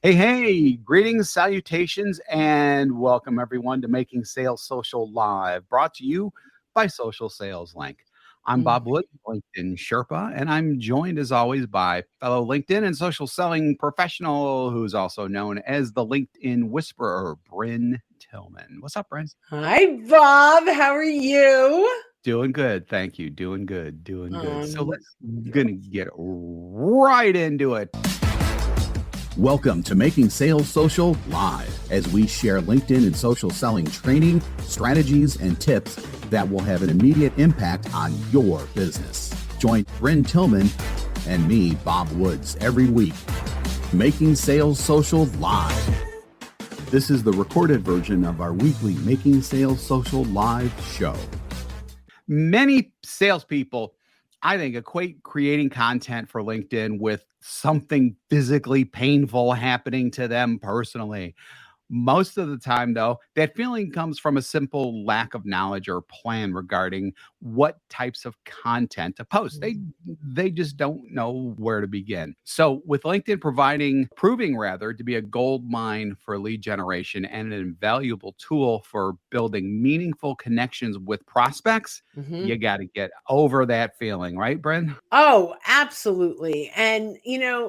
Hey, greetings, salutations, and welcome everyone to Making Sales Social Live, brought to you by Social Sales Link. I'm Bob Wood, LinkedIn Sherpa, and I'm joined as always by fellow LinkedIn and social selling professional who's also known as the LinkedIn Whisperer, Bryn Tillman. What's up, Bryn? Hi, Bob. How are you? Doing good. Thank you. Doing good. So let's gonna get right into it. Welcome to Making Sales Social Live, as we share LinkedIn and social selling training, strategies, and tips that will have an immediate impact on your business. Join Bryn Tillman and me, Bob Woods, every week. Making Sales Social Live. This is the recorded version of our weekly Making Sales Social Live show. Many salespeople, I think, equate creating content for LinkedIn with something physically painful happening to them personally. Most of the time, though, that feeling comes from a simple lack of knowledge or plan regarding what types of content to post. They just don't know where to begin. So with LinkedIn proving to be a gold mine for lead generation and an invaluable tool for building meaningful connections with prospects, you got to get over that feeling, right, Bryn? Oh, absolutely. And,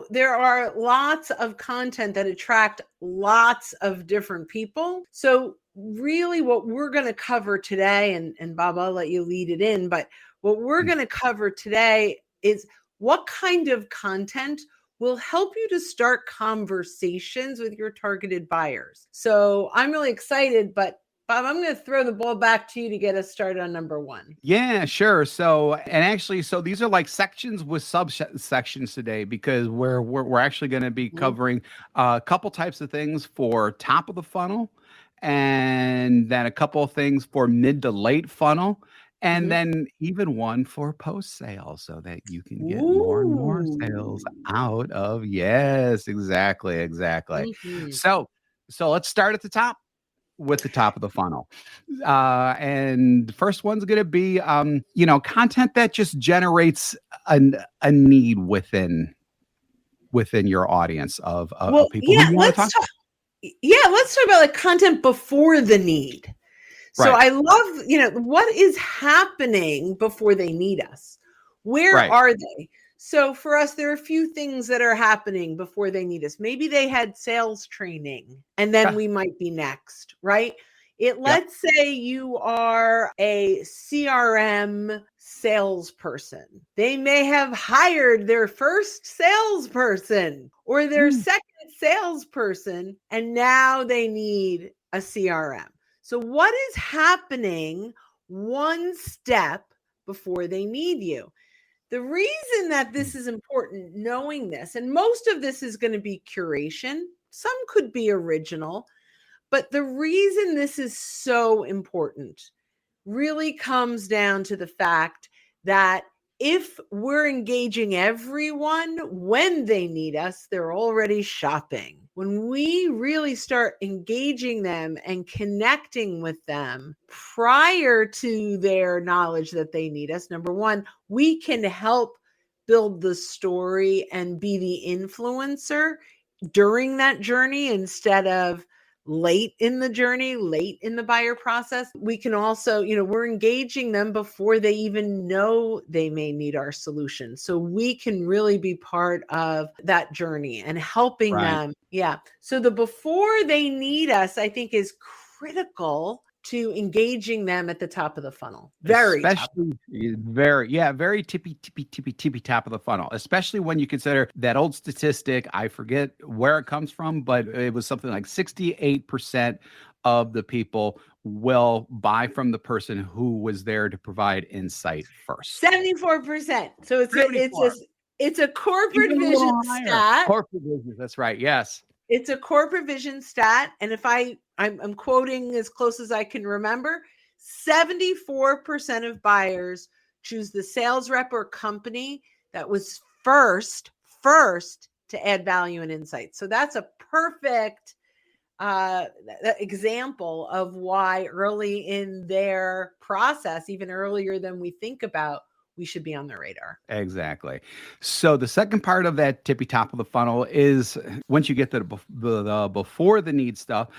there are lots of content that attract lots of different people. So really what we're going to cover today, and Bob, I'll let you lead it in, but what we're going to cover today is what kind of content will help you to start conversations with your targeted buyers. So I'm really excited, but Bob, I'm going to throw the ball back to you to get us started on number one. Yeah, sure. So these are like sections with subsections today, because we're actually going to be covering a couple types of things for top of the funnel, and then a couple of things for mid to late funnel, and then even one for post sale, so that you can get more and more sales out of. Yes, exactly. So let's start at the top with the top of the funnel. And the first one's going to be, content that just generates a need within your audience of people who you want to talk to. Let's talk about like content before the need. So Right. I love, what is happening before they need us? Where Right. are they? So for us, there are a few things that are happening before they need us. Maybe they had sales training and then we might be next, right? Let's say you are a CRM salesperson. They may have hired their first salesperson or their second salesperson, and now they need a CRM. So what is happening one step before they need you? The reason that this is important, knowing this, and most of this is going to be curation, some could be original, but the reason this is so important really comes down to the fact that if we're engaging everyone when they need us, they're already shopping. When we really start engaging them and connecting with them prior to their knowledge that they need us, number one, we can help build the story and be the influencer during that journey instead of late in the journey, late in the buyer process. We can also, we're engaging them before they even know they may need our solution. So we can really be part of that journey and helping them. Yeah. So the before they need us, I think, is critical to engaging them at the top of the funnel. Very tippy top of the funnel, especially when you consider that old statistic. I forget where it comes from, but it was something like 68% of the people will buy from the person who was there to provide insight first. 74%. So it's a corporate vision stat. Corporate vision, that's right. Yes. It's a corporate vision stat. And if I'm quoting as close as I can remember, 74% of buyers choose the sales rep or company that was first to add value and insight. So that's a perfect example of why early in their process, even earlier than we think about, we should be on their radar. Exactly. So the second part of that tippy top of the funnel is once you get to the before the need stuff,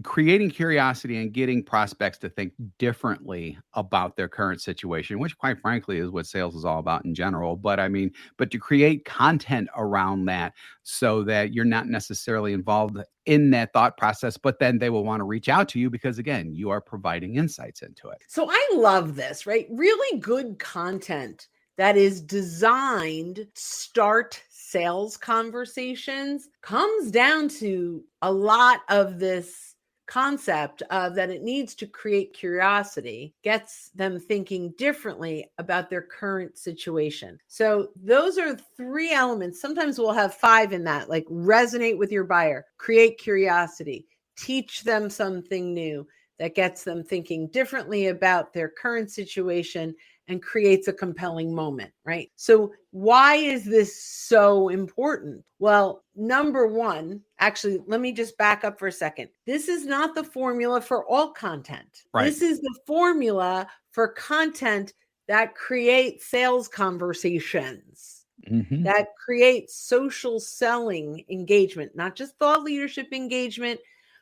creating curiosity and getting prospects to think differently about their current situation, which quite frankly is what sales is all about in general. But I mean, but to create content around that so that you're not necessarily involved in that thought process, but then they will want to reach out to you because again, you are providing insights into it. So I love this, right? Really good content that is designed to start sales conversations comes down to a lot of this concept of that it needs to create curiosity, gets them thinking differently about their current situation. So those are 3 elements. Sometimes we'll have 5 in that, like resonate with your buyer, create curiosity, teach them something new that gets them thinking differently about their current situation and creates a compelling moment, right? So why is this so important? Well, number one, actually, let me just back up for a second. This is not the formula for all content. Right. This is the formula for content that creates sales conversations, that creates social selling engagement, not just thought leadership engagement.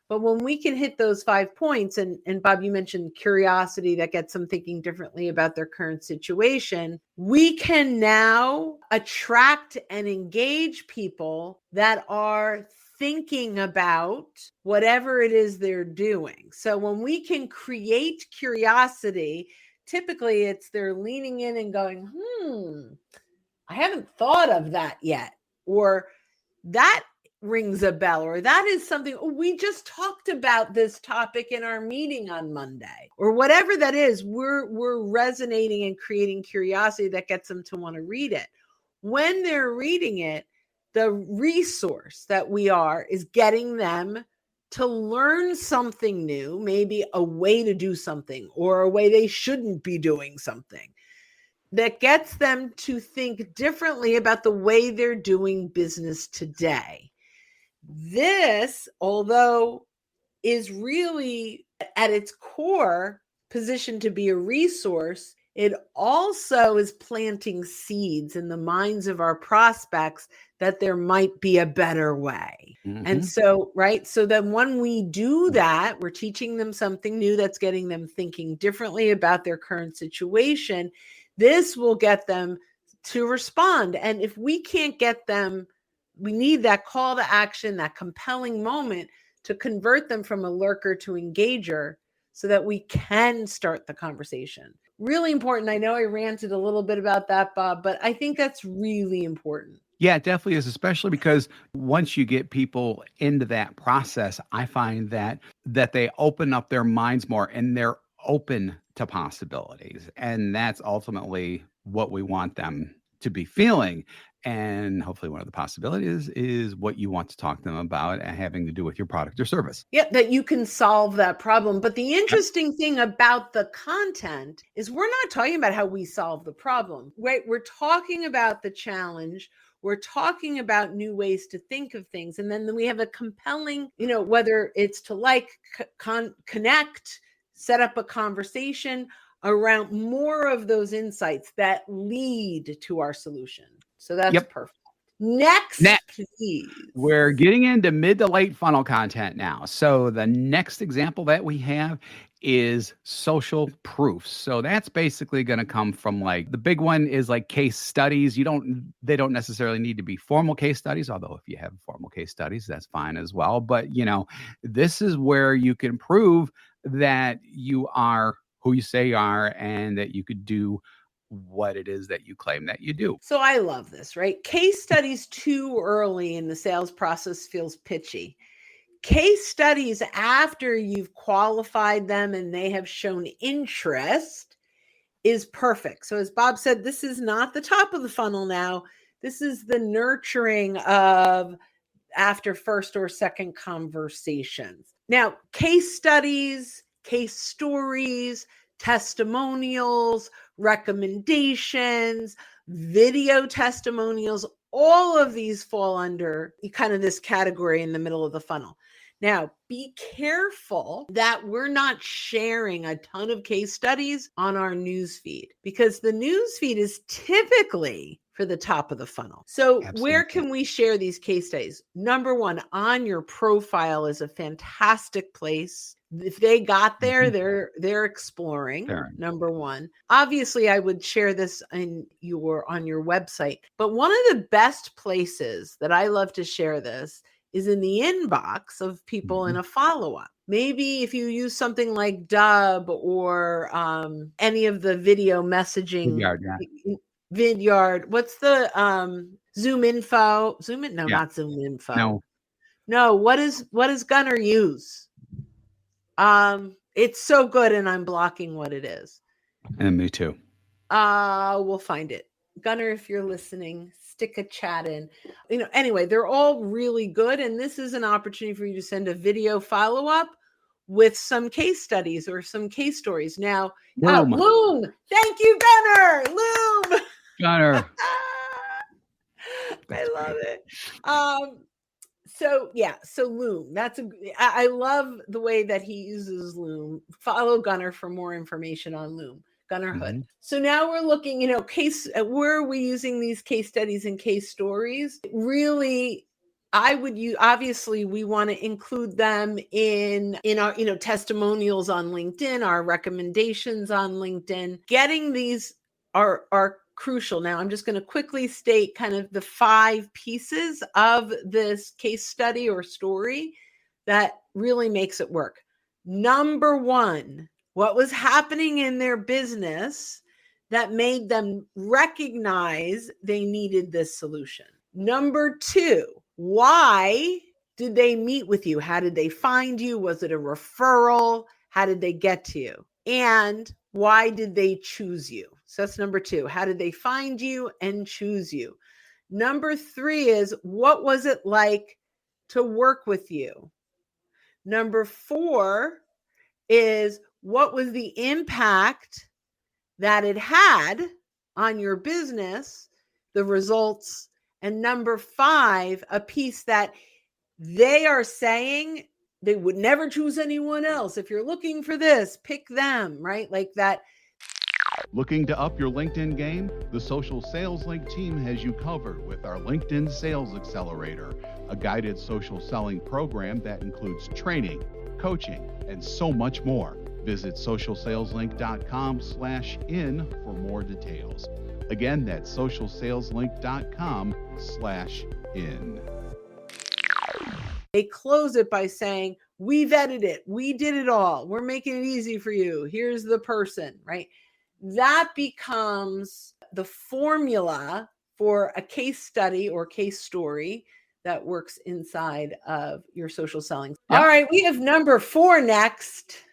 But when we can hit those 5 points, and Bob, you mentioned curiosity that gets them thinking differently about their current situation, we can now attract and engage people that are thinking about whatever it is they're doing. So when we can create curiosity, typically it's they're leaning in and going, I haven't thought of that yet. Or that rings a bell, or that is something we just talked about this topic in our meeting on Monday, or whatever that is. We're resonating and creating curiosity that gets them to want to read it. When they're reading it, the resource that we are is getting them to learn something new, maybe a way to do something or a way they shouldn't be doing something, that gets them to think differently about the way they're doing business today. This, although is really at its core positioned to be a resource, it also is planting seeds in the minds of our prospects that there might be a better way. And so, right. So then when we do that, we're teaching them something new that's getting them thinking differently about their current situation. This will get them to respond. And if we can't get them, we need that call to action, that compelling moment to convert them from a lurker to engager so that we can start the conversation. Really important. I know I ranted a little bit about that, Bob, but I think that's really important. Yeah, it definitely is, especially because once you get people into that process, I find that they open up their minds more and they're open to possibilities. And that's ultimately what we want them to be feeling. And hopefully one of the possibilities is what you want to talk to them about having to do with your product or service. Yeah, that you can solve that problem. But the interesting thing about the content is we're not talking about how we solve the problem, right? We're talking about the challenge. We're talking about new ways to think of things. And then we have a compelling, whether it's to connect, set up a conversation around more of those insights that lead to our solution. So that's perfect. Next, please. We're getting into mid to late funnel content now. So the next example that we have is social proof. So that's basically going to come from the big one is case studies. They don't necessarily need to be formal case studies, although if you have formal case studies, that's fine as well. But this is where you can prove that you are who you say you are and that you could do what it is that you claim that you do. So I love this, right? Case studies too early in the sales process feels pitchy. Case studies after you've qualified them and they have shown interest is perfect. So as Bob said, this is not the top of the funnel now. This is the nurturing of after first or second conversations. Now, case studies, case stories, testimonials, recommendations, video testimonials, all of these fall under kind of this category in the middle of the funnel. Now, be careful that we're not sharing a ton of case studies on our newsfeed, because the newsfeed is typically for the top of the funnel. So where can we share these case studies? Number one, on your profile is a fantastic place. If they got there, they're exploring. Sure. Number one. Obviously, I would share this on your website. But one of the best places that I love to share this is in the inbox of people in a follow-up. Maybe if you use something like Dub or any of the video messaging, Vidyard. What's the Zoom Info? Not Zoom Info. No. What does Gunner use? It's so good, and I'm blocking what it is. And me too. We'll find it. Gunner, if you're listening, stick a chat in. Anyway, they're all really good, and this is an opportunity for you to send a video follow-up with some case studies or some case stories. Now, Loom. Thank you, Gunner. Loom. Gunner. I love it. So Loom. I love the way that he uses Loom. Follow Gunner for more information on Loom. Gunner Hood. So now we're looking, where are we using these case studies and case stories? Really, I would use, obviously we want to include them in our, testimonials on LinkedIn, our recommendations on LinkedIn. Getting these are crucial. Now, I'm just going to quickly state kind of the 5 pieces of this case study or story that really makes it work. Number 1, what was happening in their business that made them recognize they needed this solution? Number 2, why did they meet with you? How did they find you? Was it a referral? How did they get to you? And why did they choose you? So that's number 2. How did they find you and choose you? Number 3 is, what was it like to work with you? Number 4 is, what was the impact that it had on your business, the results? And number 5, a piece that they are saying they would never choose anyone else. If you're looking for this, pick them, right? Like that. Looking to up your LinkedIn game? The Social Sales Link team has you covered with our LinkedIn Sales Accelerator, a guided social selling program that includes training, coaching, and so much more. Visit socialsaleslink.com/in for more details. Again, that's socialsaleslink.com/in. They close it by saying, we vetted it. We did it all. We're making it easy for you. Here's the person, right? That becomes the formula for a case study or case story that works inside of your social selling. Yep. All right, we have number 4 next.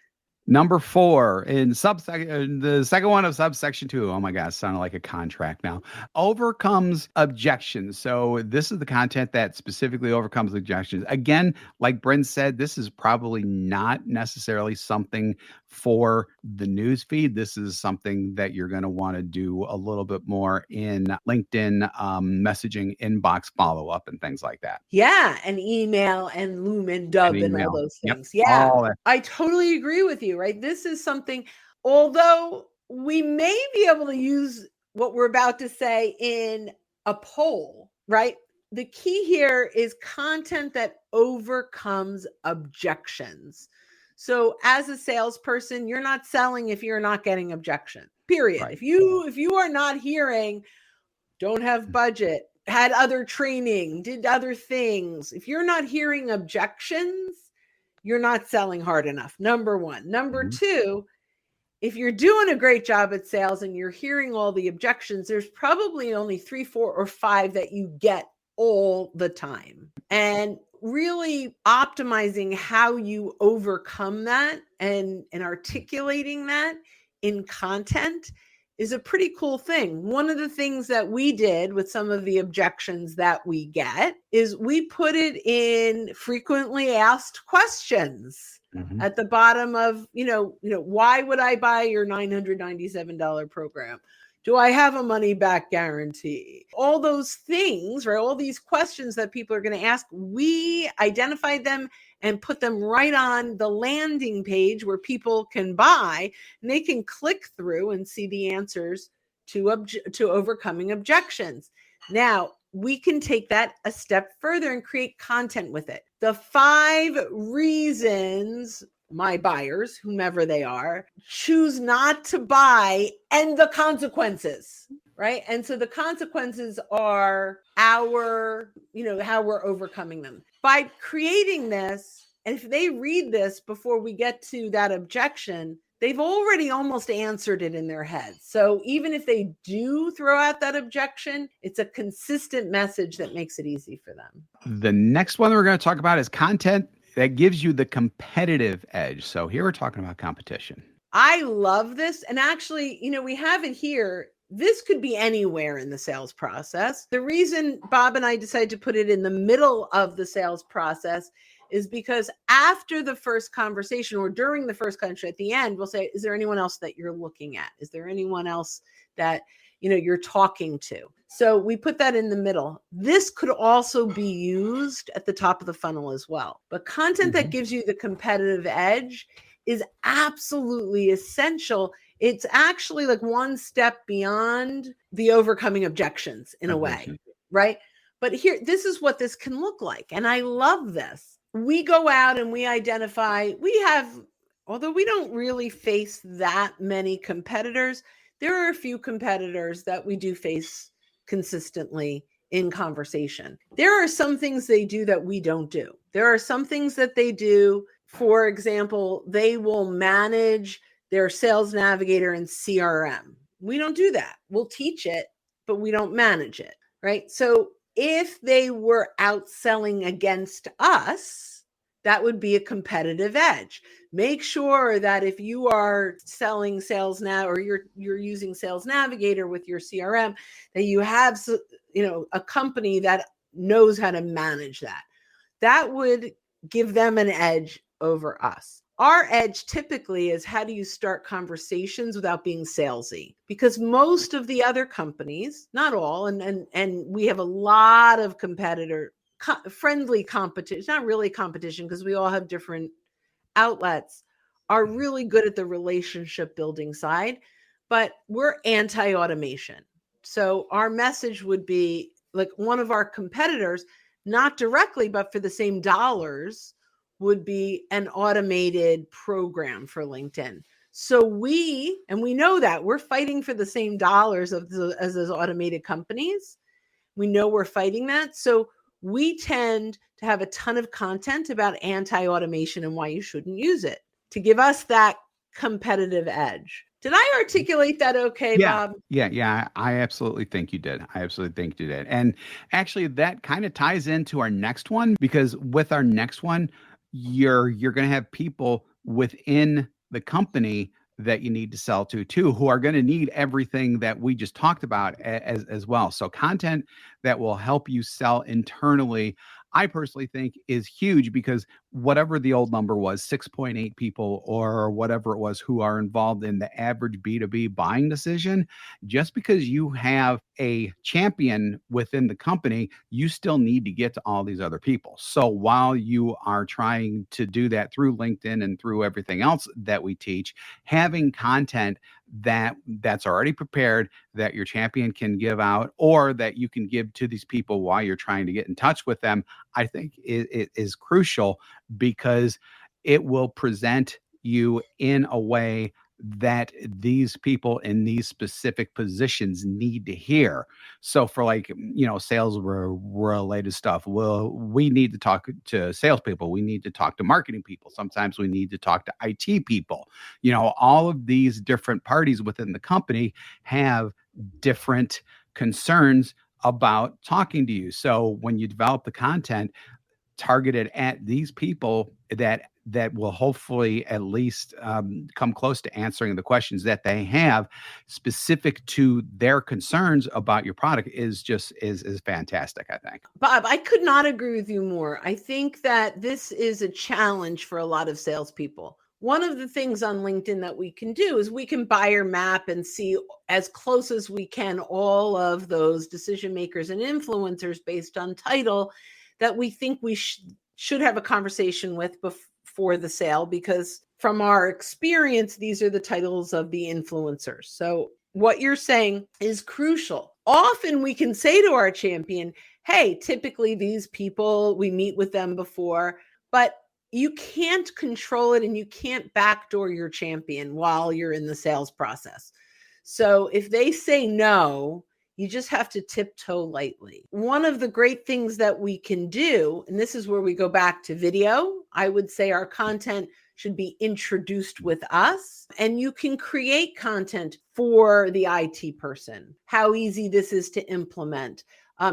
Number 4 in the second one of subsection 2. Oh my gosh, sounded like a contract now. Overcomes objections. So this is the content that specifically overcomes objections. Again, like Brent said, this is probably not necessarily something for the news feed. This is something that you're going to want to do a little bit more in LinkedIn messaging, inbox follow-up, and things like that. Yeah, and email and Loom and Dub and all those things. Yep. Yeah, I totally agree with you, right? This is something, although we may be able to use what we're about to say in a poll, right? The key here is content that overcomes objections. So as a salesperson, you're not selling if you're not getting objection, period. Right. If you are not hearing, don't have budget, had other training, did other things, if you're not hearing objections, you're not selling hard enough. Number 1. Number 2, if you're doing a great job at sales and you're hearing all the objections, there's probably only 3, 4, or 5 that you get all the time. And really optimizing how you overcome that and articulating that in content is a pretty cool thing. One of the things that we did with some of the objections that we get is we put it in frequently asked questions at the bottom of, why would I buy your $997 program? Do I have a money back guarantee? All those things, right? All these questions that people are going to ask, we identified them and put them right on the landing page where people can buy, and they can click through and see the answers to overcoming objections. Now, we can take that a step further and create content with it. The 5 reasons my buyers, whomever they are, choose not to buy, and the consequences, right? And so the consequences are our, how we're overcoming them. By creating this, and if they read this before we get to that objection, they've already almost answered it in their head. So even if they do throw out that objection, it's a consistent message that makes it easy for them. The next one that we're going to talk about is content that gives you the competitive edge. So here we're talking about competition. I love this. And actually, we have it here. This could be anywhere in the sales process. The reason Bob and I decided to put it in the middle of the sales process is because after the first conversation, or during the first conversation, at the end, we'll say, is there anyone else that you're looking at? Is there anyone else that you're talking to? So we put that in the middle. This could also be used at the top of the funnel as well. But content that gives you the competitive edge is absolutely essential. It's actually like one step beyond the overcoming objections in a way, right? But here, this is what this can look like. And I love this. We go out and we identify, although we don't really face that many competitors, there are a few competitors that we do face consistently in conversation. There are some things they do that we don't do. There are some things that they do. For example, they will manage their sales navigator and CRM. We don't do that. We'll teach it, but we don't manage it, right? So if they were outselling against us, that would be a competitive edge. Make sure that if you are selling Sales Nav, or you're using Sales Navigator with your CRM, that you have a company that knows how to manage that. That would give them an edge over us. Our edge typically is, how do you start conversations without being salesy? Because most of the other companies, not all, and we have a lot of friendly competition, not really competition because we all have different outlets, are really good at the relationship building side, but we're anti-automation. So our message would be like, one of our competitors, not directly, but for the same dollars, would be an automated program for LinkedIn. So we know that we're fighting for the same dollars as those automated companies. We know we're fighting that. So we tend to have a ton of content about anti-automation and why you shouldn't use it, to give us that competitive edge. Did I articulate that okay, Bob? Yeah. I absolutely think you did. And actually, that kind of ties into our next one, because with our next one, you're going to have people within the company that you need to sell to too, who are going to need everything that we just talked about as well. So content that will help you sell internally, I personally think, is huge, because whatever the old number was, 6.8 people or whatever it was who are involved in the average B2B buying decision, just because you have a champion within the company, you still need to get to all these other people. So while you are trying to do that through LinkedIn and through everything else that we teach, having content that's already prepared, that your champion can give out, or that you can give to these people while you're trying to get in touch with them, I think it is crucial, because it will present you in a way that these people in these specific positions need to hear. So for sales related stuff, well, we need to talk to salespeople. We need to talk to marketing people. Sometimes we need to talk to IT people. All of these different parties within the company have different concerns about talking to you. So when you develop the content targeted at these people that will hopefully at least come close to answering the questions that they have specific to their concerns about your product, is fantastic, I think. Bob, I could not agree with you more. I think that this is a challenge for a lot of salespeople. one of the things on LinkedIn that we can do is we can buyer map and see as close as we can all of those decision makers and influencers based on title that we think we should have a conversation with before the sale, because from our experience, these are the titles of the influencers. So what you're saying is crucial. Often we can say to our champion, hey, typically these people, we meet with them before, but you can't control it and you can't backdoor your champion while you're in the sales process. So if they say no, you just have to tiptoe lightly. One of the great things that we can do, and this is where we go back to video, I would say our content should be introduced with us, and you can create content for the IT person, how easy this is to implement,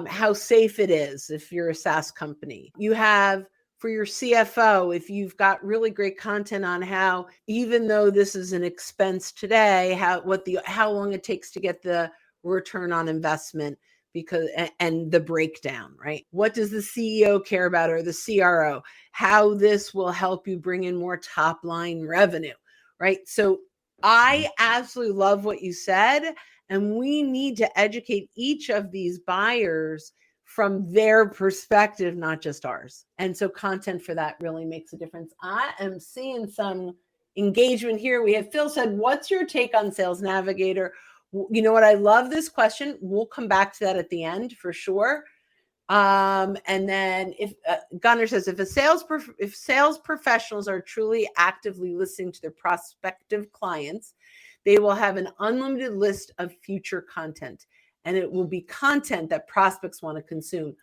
how safe it is if you're a SaaS company. You have for your CFO, if you've got really great content on how, even though this is an expense today, how long it takes to get the return on investment, because and the breakdown, right? What does the CEO care about, or the CRO? How this will help you bring in more top line revenue, right? So I absolutely love what you said, and we need to educate each of these buyers from their perspective, not just ours. And so content for that really makes a difference. I am seeing some engagement here. We have Phil said, what's your take on Sales Navigator? You know what? I love this question. We'll come back to that at the end for sure. And then if Gunnar says, if sales professionals are truly actively listening to their prospective clients, they will have an unlimited list of future content, and it will be content that prospects want to consume.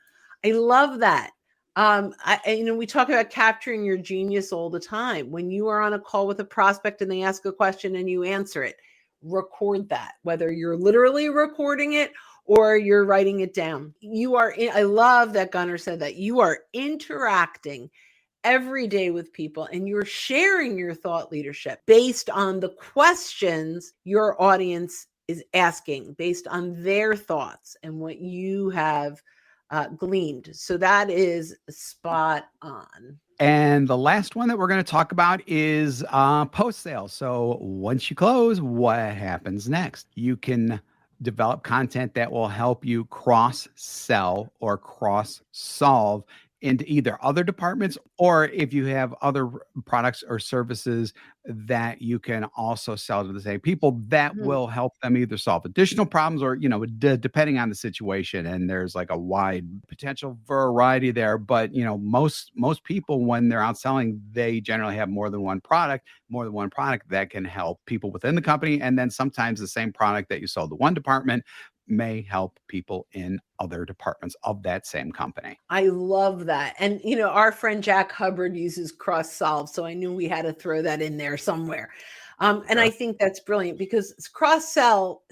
I love that. We talk about capturing your genius all the time. When you are on a call with a prospect and they ask a question and you answer it, record that, whether you're literally recording it or you're writing it down. I love that Gunnar said that you are interacting every day with people and you're sharing your thought leadership based on the questions your audience is asking, based on their thoughts and what you have gleaned. So that is spot on. And the last one that we're going to talk about is post-sale. So once you close, what happens next? You can develop content that will help you cross-sell or cross-solve into either other departments, or if you have other products or services that you can also sell to the same people, that will help them either solve additional problems or, depending on the situation. And there's like a wide potential variety there. But, most people, when they're out selling, they generally have more than one product that can help people within the company. And then sometimes the same product that you sold to one department may help people in other departments of that same company. I love that. And, our friend Jack Hubbard uses cross-solve. So I knew we had to throw that in there somewhere. And I think that's brilliant because cross-sell,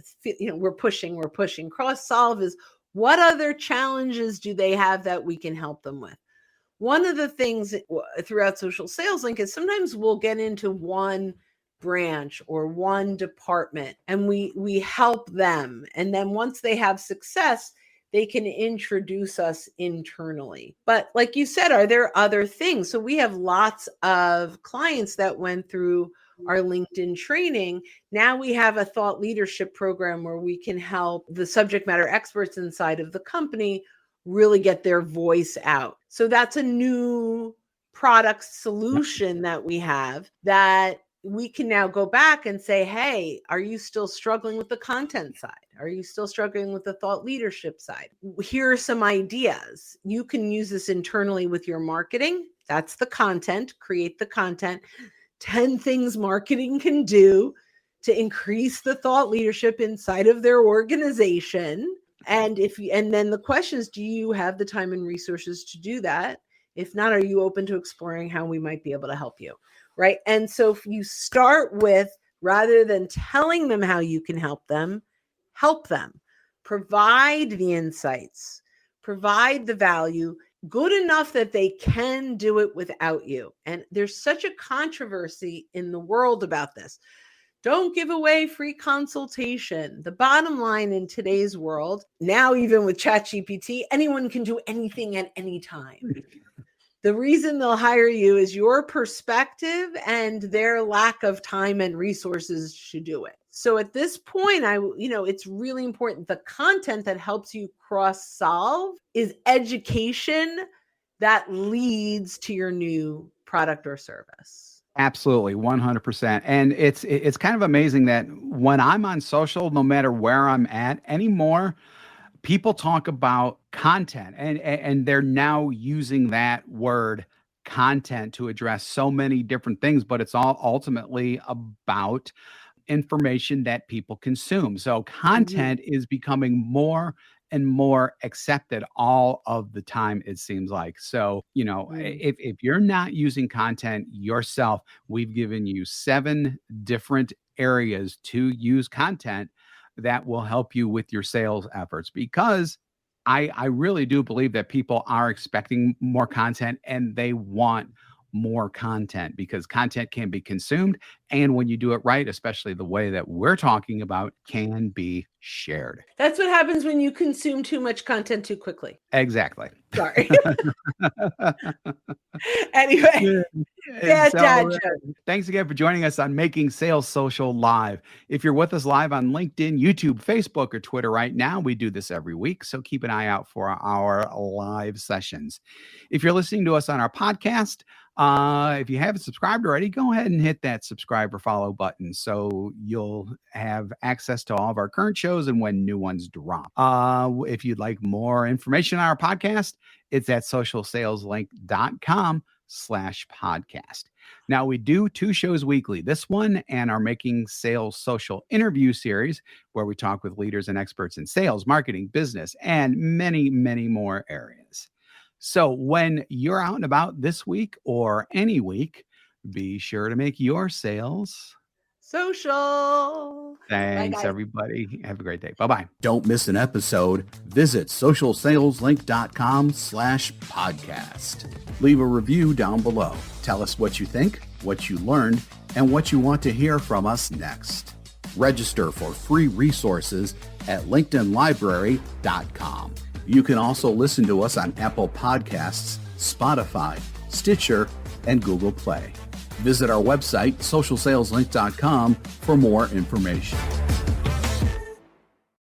we're pushing. Cross-solve is what other challenges do they have that we can help them with? One of the things throughout Social Sales Link is sometimes we'll get into one branch or one department and we help them. And then once they have success, they can introduce us internally. But like you said, are there other things? So we have lots of clients that went through our LinkedIn training. Now we have a thought leadership program where we can help the subject matter experts inside of the company really get their voice out. So that's a new product solution that we have that we can now go back and say, hey, are you still struggling with the content side? Are you still struggling with the thought leadership side? Here are some ideas. You can use this internally with your marketing. That's the content. Create the content. 10 things marketing can do to increase the thought leadership inside of their organization. And then the question is, do you have the time and resources to do that? If not, are you open to exploring how we might be able to help you? Right. And so if you start with, rather than telling them how you can help them, provide the insights, provide the value, good enough that they can do it without you. And there's such a controversy in the world about this. Don't give away free consultation. The bottom line in today's world, now even with ChatGPT, anyone can do anything at any time. The reason they'll hire you is your perspective and their lack of time and resources to do it. So at this point, it's really important. The content that helps you cross solve is education that leads to your new product or service. Absolutely, 100%. And it's kind of amazing that when I'm on social, no matter where I'm at anymore, people talk about content, and they're now using that word content to address so many different things, but it's all ultimately about information that people consume. So content is becoming more and more accepted all of the time, it seems like. So, if you're not using content yourself, we've given you 7 different areas to use content that will help you with your sales efforts, because I really do believe that people are expecting more content and they want more content, because content can be consumed. And when you do it right, especially the way that we're talking about, can be shared. That's what happens when you consume too much content too quickly. Exactly. Sorry. Anyway. Yeah, dad joke. Thanks again for joining us on Making Sales Social Live. If you're with us live on LinkedIn, YouTube, Facebook, or Twitter right now, we do this every week, so keep an eye out for our live sessions. If you're listening to us on our podcast, if you haven't subscribed already, go ahead and hit that subscribe or follow button so you'll have access to all of our current shows and when new ones drop. If you'd like more information on our podcast, it's at socialsaleslink.com/podcast. Now, we do 2 shows weekly, this one and our Making Sales Social interview series, where we talk with leaders and experts in sales, marketing, business, and many, many more areas. So when you're out and about this week or any week, be sure to make your sales social. Thanks, everybody. Have a great day. Bye-bye. Don't miss an episode. Visit socialsaleslink.com/podcast. Leave a review down below. Tell us what you think, what you learned, and what you want to hear from us next. Register for free resources at linkedinlibrary.com. You can also listen to us on Apple Podcasts, Spotify, Stitcher, and Google Play. Visit our website, socialsaleslink.com, for more information.